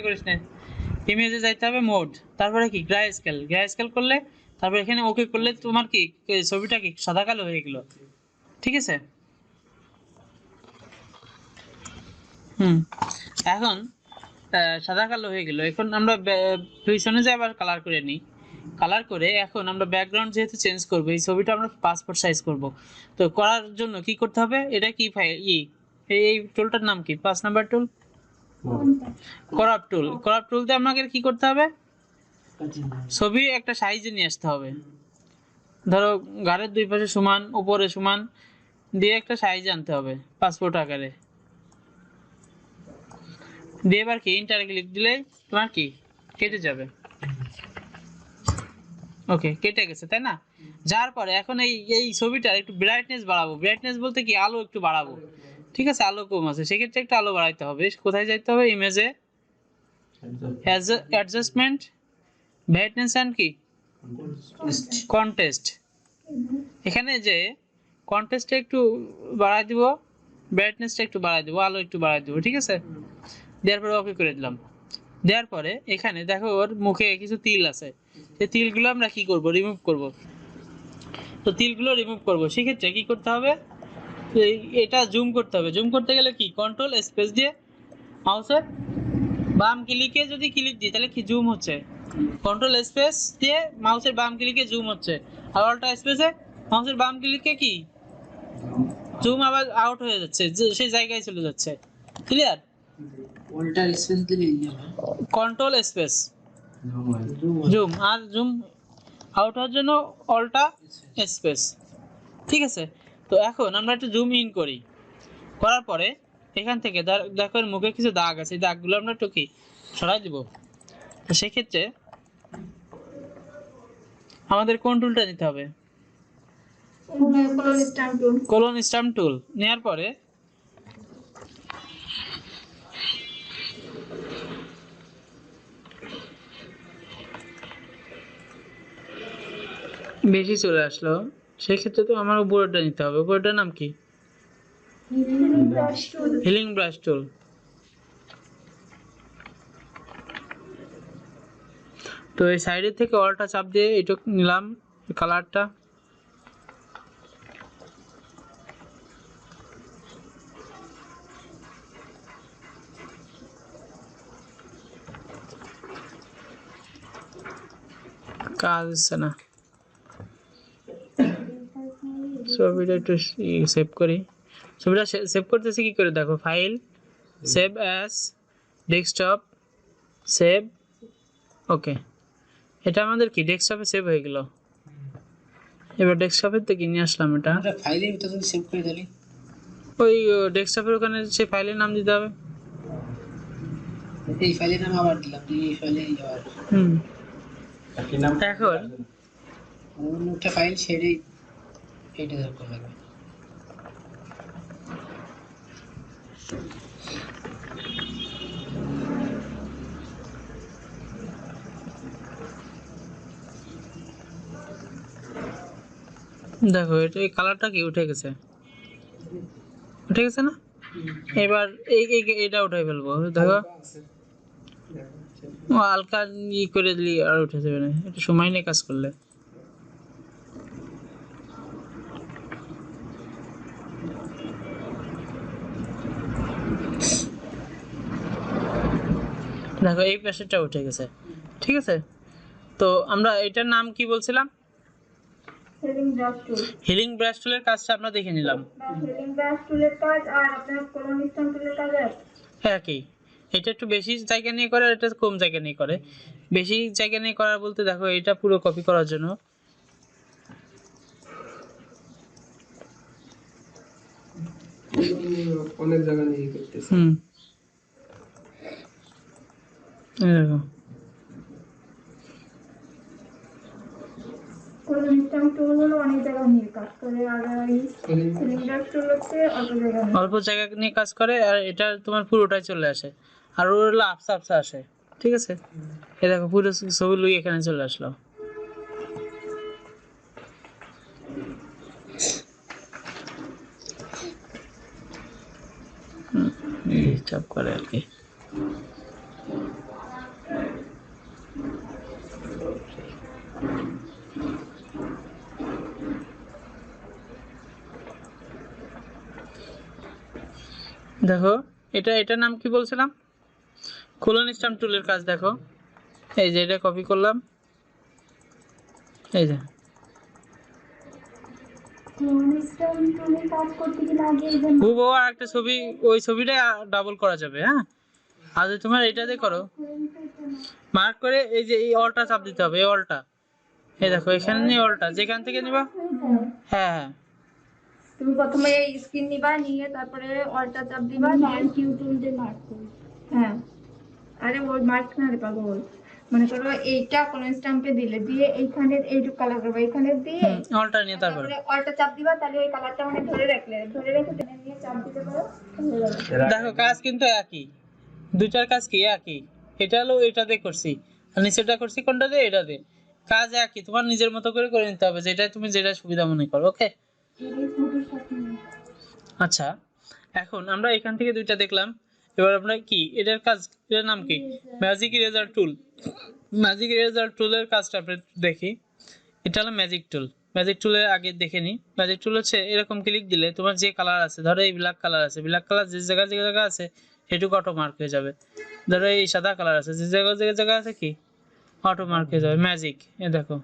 করিস না, ইমেজে যাইতে হবে মোড, তারপরে কি গ্রাইস্কেল করলে, তারপর এখানে ওকে করলে তোমার কি ছবিটা কি সাদা কালো হয়ে গেল। ঠিক আছে, এখন সাদা কালো হয়ে গেল। এখন আমরা পিছনে যাই আবার কালার করে নিই। কালার করে এখন আমরা ব্যাকগ্রাউন্ড যেহেতু চেঞ্জ করব, এই ছবিটা আমরা পাসপোর্ট সাইজ করব। তো করার জন্য কি করতে হবে, এটা কি ফাইল এই টুলটার নাম কি, 5 নাম্বার টুল, করাপ টুলতে আমাকে কি করতে হবে, ছবি একটা সাইজে নিয়ে আসতে হবে। ধরো ঘাড়ের দুই পাশে সমান, উপরে সমান দিয়ে একটা সাইজ আনতে হবে পাসপোর্ট আকারে দিয়ে। এবার কি ইন্টার ক্লিক দিলে তোমার কি কেটে যাবে। ওকে, কেটে গেছে তাই না। যার পরে এখন এই ছবিটার একটু ব্রাইটনেস বাড়াবো। ব্রাইটনেস বলতে কি আলো একটু বাড়াবো। ঠিক আছে, আলো কম আছে, সেক্ষেত্রে একটু আলো বাড়াইতে হবে। কোথায় যাইতে হবে, ইমেজে, অ্যাডজাস্টমেন্ট, ব্রাইটনেস এন্ড কি কন্টেস্ট। এখানে যে কন্টেস্টটা একটু বাড়াই দিব, ব্রাইটনেসটা একটু বাড়াই দিব, আলো একটু বাড়াই দিব। ঠিক আছে, দেওয়ার পরে ওকে করে দিলাম। দেওয়ার পরে এখানে দেখো ওর মুখে কিছু তিল আছে, সেই তিলগুলো আমরা কি করব, রিমুভ করব। তো তিলগুলো রিমুভ করব, সেক্ষেত্রে কি করতে হবে, এটা জুম করতে হবে। জুম করতে গেলে কি কন্ট্রোল স্পেস দিয়ে মাউসের বাম ক্লিকে যদি ক্লিক দিই তাহলে কি জুম হচ্ছে, কন্ট্রোল স্পেস দিয়ে মাউসের বাম ক্লিকে জুম হচ্ছে, আর অল্টা স্পেসে মাউসের বাম ক্লিকে কি জুম আবার আউট হয়ে যাচ্ছে, সেই জায়গায় চলে যাচ্ছে। ক্লিয়ার, অল্টা স্পেস দিলে কন্ট্রোল স্পেস জুম, আর জুম আউট হওয়ার জন্য অল্টা স্পেস। ঠিক আছে, তো এখন আমরা একটু জুম ইন করি। করার পরে এখান থেকে দেখো মুখে কিছু দাগ আছে, এই দাগগুলো আমরা একটু কি সরাই দিব। তো সেক্ষেত্রে আমাদের কোন টুলটা নিতে হবে, কলন স্ট্যাম্প টুল। নেওয়ার পরে বেশি চলে আসলো, সেক্ষেত্রে তো আমার উপরেরটা নিতে হবে। উপরেরটার নাম কি, হিলিং ব্রাশ টুল। তো এই সাইডের থেকে অলটা চাপ দিয়ে এটা নিলাম কালারটা। কাজ হচ্ছে না, ছবিটা একটু সেভ করি। ছবিটা সেভ করতেছি কি করে দেখো, file, save as, desktop, save. Okay, এটা আমাদের কি ডেস্কটপে সেভ হয়ে গেল। এবার ডেস্কটপের থেকে নিয়ে আসলাম এটা, ফাইলের ভিতরে যদি সেভ করে দিলি ওই ডেস্কটপের ওখানে সেই ফাইলের নাম দিতে হবে। এই ফাইলের নাম আবার দিলাম, এই ফাইলে আবার একই নাম। এখন একটা ফাইল ছেড়ে এটা দরকার লাগবে। দেখো এটা এই কালারটা কি উঠে গেছে, উঠে গেছে না। এবার এটা উঠাই ফেলবো। দেখো হালকা ই করে দিলি আর উঠে যাবে না, একটু সময় নিয়ে কাজ করলে। দেখো এই প্যাসেজটা উঠে গেছে। ঠিক আছে, তো আমরা এটার নাম কি বলছিলাম, হিলিং ব্রাশ টুলের কাজটা আমরা দেখে নিলাম। হিলিং ব্রাশ টুলের কাজ আর আপনার কলন স্ট্যাম্প টুলের কাজ একই। এটা একটু বেশি জায়গা নিয়ে করে, এটা কম জায়গা নিয়ে করে। বেশি জায়গা নিয়ে করা বলতে দেখো এটা পুরো কপি করার জন্য অনেক জায়গা নিয়ে করতেছে। দেখো কলন স্ট্যাম্প টুল হলো অনেক জায়গা নিয়ে কাজ করে, আর এই হিলিং ব্রাশ টুল হচ্ছে অল্প জায়গা নিয়ে কাজ করে, আর এটা তোমার পুরোটাই চলে আসে, আর ওর হলো আপসা আপসা আসে। ঠিক আছে, এই দেখো পুরো ছবি লুই এখানে চলে আসলো। চাপ করে আর কি। দেখো এটার নাম কি বলছিলাম, কোলন স্ট্যাম্প টুলের কাজ। দেখো এই যে এটা কপি করলাম, এই যে হুবহু আর একটা ছবি, ওই ছবিটা ডাবল করা যাবে। হ্যাঁ, আর যদি তোমার এটাতে করো মার্ক করে এই যে এই অলটা চাপ দিতে হবে, এই অলটা, এই দেখো এখানে নিয়ে অলটা যেখান থেকে নিবা। হ্যাঁ হ্যাঁ তুমি প্রথমে স্ক্রিন নিবা, নিয়ে তারপরে অল্টা চাপ দিবা, মার্ক কিউ টুল দিয়ে মার্ক করবে। হ্যাঁ, আরে ওই মার্ক না রে পাগল, মনে করো এইটা কোন স্ট্যাম্পে দিলে, দিয়ে এইখানে এইটুকু কালার করবে, এইখানে দিয়ে অলটা নিয়ে তারপরে তারপরে অল্টা চাপ দিবা, তাহলে ওই কালারটা মানে ধরে রেখে টেনে নিয়ে চাপ দিতে পারো, হয়ে যাবে। দেখো কাজ কিন্তু একই, দুইটার কাজ কি একই। এটা হলো এটাতে করছি, আর নিচেটা করছি কোনটাতে, এটাতে। কাজ একই, তোমার নিজের মতো করে করে নিতে হবে, যেটা তুমি যেটা সুবিধা মনে করো। ওকে, আচ্ছা এখন আমরা এখান থেকে দুইটা দেখলাম। এবার আমরা কি এটার কাজ, এটার নাম কি, ম্যাজিক ইরেজার টুল। ম্যাজিক ইরেজার টুলের কাজটা আমরা দেখি। এটা হলো ম্যাজিক টুল। ম্যাজিক টুলের আগে দেখে নিই। ম্যাজিক টুল হচ্ছে এরকম ক্লিক দিলে তোমার যে কালার আছে, ধরো এই ব্ল্যাক কালার আছে, ব্ল্যাক কালার যে জায়গা আছে সেটুকু অটো মার্ক হয়ে যাবে। ধরো এই সাদা কালার আছে, যে জায়গা আছে কি অটো মার্ক হয়ে যাবে। ম্যাজিক, এ দেখো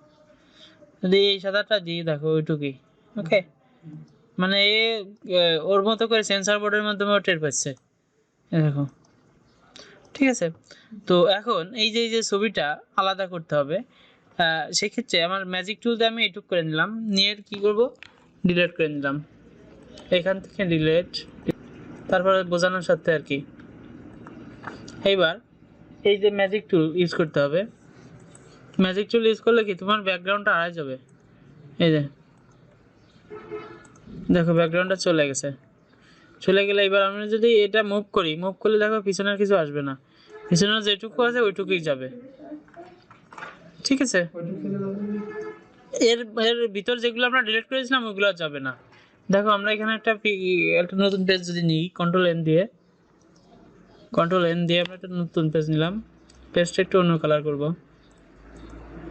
যদি এই সাদাটা দিয়ে দেখো ওইটুকুই। ওকে, মানে এ ওর মতো করে সেন্সর বোর্ডের মাধ্যমে টের পাচ্ছে, এ দেখো। ঠিক আছে, তো এখন এই যে ছবিটা আলাদা করতে হবে, সেক্ষেত্রে আমার ম্যাজিক টুল দিয়ে আমি এইটুক করে নিলাম, নিয়ে কি করব, ডিলিট করে নিলাম। এখান থেকে ডিলিট, তারপরে বোঝানোর সাথে আর কি। এইবার এই যে ম্যাজিক টুল ইউজ করতে হবে। ম্যাজিক টুল ইউজ করলে কি তোমার ব্যাকগ্রাউন্ডটা আড়াই যাবে। এই যে দেখো ব্যাকগ্রাউন্ডটা চলে গেছে। চলে গেলে এবার আমরা যদি এটা মুভ করলে দেখো পিছনের কিছু আসবে না, পিছনের যেটুকু আছে ওইটুকুই যাবে। ঠিক আছে, এর এর ভিতর যেগুলো আমরা ডিলিট করেছিলাম ওইগুলো যাবে না। দেখো আমরা এখানে একটা নতুন পেজ যদি নিই, কন্ট্রোল এন দিয়ে আমরা একটা নতুন পেজ নিলাম। পেজটা একটু অন্য কালার করব,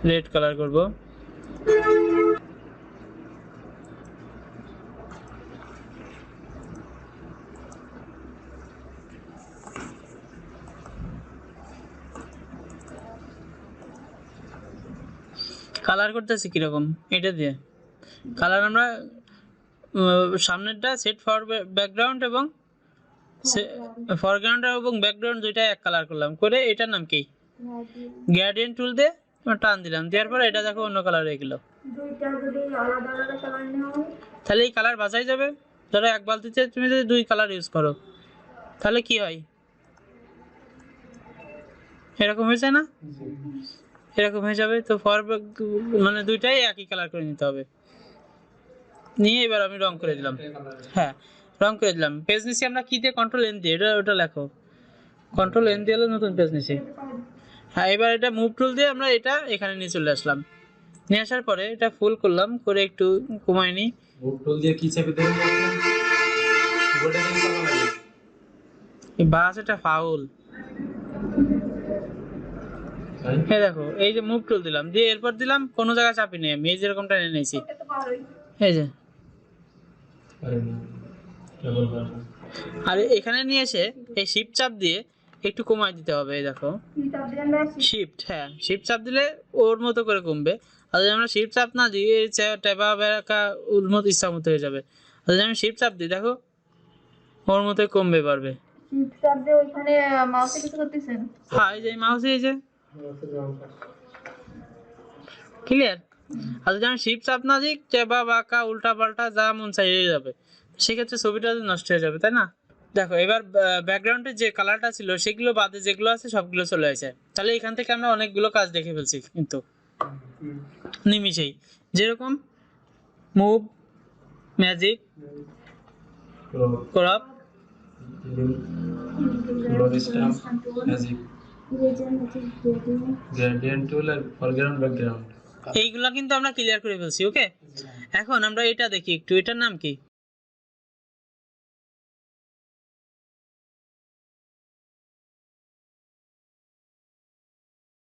রেড কালার করব। কালার করতেছি কিরকম, এটা দিয়ে কালার আমরা সামনেরটা সেট ফর ব্যাকগ্রাউন্ড এবং ফরগ্রাউন্ড এবং ব্যাকগ্রাউন্ড দুইটা এক কালার করলাম, করে এটার নাম কি গ্রেডিয়েন্ট টুল দিয়ে টান দিলাম, দেওয়ার পরে এটা দেখো অন্য কালার হয়ে গেল। দুইটা যদি আলাদা আলাদা কালার নেওয়া হয় তাহলে এই কালার বাঁচাই যাবে। ধরো এক বালতিতে তুমি যদি দুই কালার ইউজ করো তাহলে কি হয়, এরকম হয়েছে না, এরকম হয়ে যাবে। তো মানে দুইটাই একই কালার করে নিতে হবে। নিয়ে এবার আমি রং করে দিলাম। হ্যাঁ, রং করে দিলাম। পেজ নিচে আমরা কি দিয়ে, কন্ট্রোল এন দিয়ে, ওটা লেখো, কন্ট্রোল এন দিয়ে নতুন পেজ নিচে। হ্যাঁ, এবার এটা মুভ টুল দিয়ে আমরা এটা এখানে নিয়ে চলে আসলাম। নিয়ে আসার পরে এটা ফুল করলাম, করে একটু কমাই নিই। মুভ টুল দিয়ে কি চেপে দেবেন কিবোর্ডে কিন্তু লাগে এই বাস এটা ফাউল। হ্যাঁ দেখো এই যে মুভ টুল দিলাম, দিয়ে এরপর দিলাম কোনো জায়গায় চাপি নেই, আমি এই যেরকমটা এনে নিয়েছি। তো ভালোই। এই যে আরে না কেবল বার আর এখানে নিয়ে এসে এই শিফট চাপ দিয়ে একটু কমাই দিতে হবে। এই দেখো কি চাপ দিলে আমরা শিফট, হ্যাঁ শিফট চাপ দিলে ওর মতো করে কমবে। আর যদি আমরা শিফট চাপ না দিই টেপা বেড়াকা ওর মতো ইচ্ছা মতো হয়ে যাবে। আর যদি আমি শিফট চাপ দিই দেখো ওর মতোই কমবে পারবে। শিফট চাপ দিয়ে ওইখানে মাউসে কিছু করতেছেন? হ্যাঁ এই যে মাউসে এই যে ক্লিয়ার। আর যদি আমি শিফট চাপ না দিই টেপা বাঁকা উল্টা পাল্টা যা মন চাই হয়ে যাবে, সেক্ষেত্রে ছবিটা নষ্ট হয়ে যাবে, তাই না। দেখো এবার ব্যাকগ্রাউন্ডে যে কালারটা ছিল সেগুলো বাদে যেগুলো আছে সবগুলো চলে আসে। তাহলে এখান থেকে আমরা অনেকগুলো কাজ দেখে ফেলছি কিন্তু নিমিশেই, যেরকম move, magic, crop, close stamp magic gradient tool আর ফরগ্রাউন্ড ব্যাকগ্রাউন্ড এইগুলা কিন্তু আমরা ক্লিয়ার করে ফেলছি। ওকে, এখন আমরা এটা দেখি একটু, এটার নাম কি,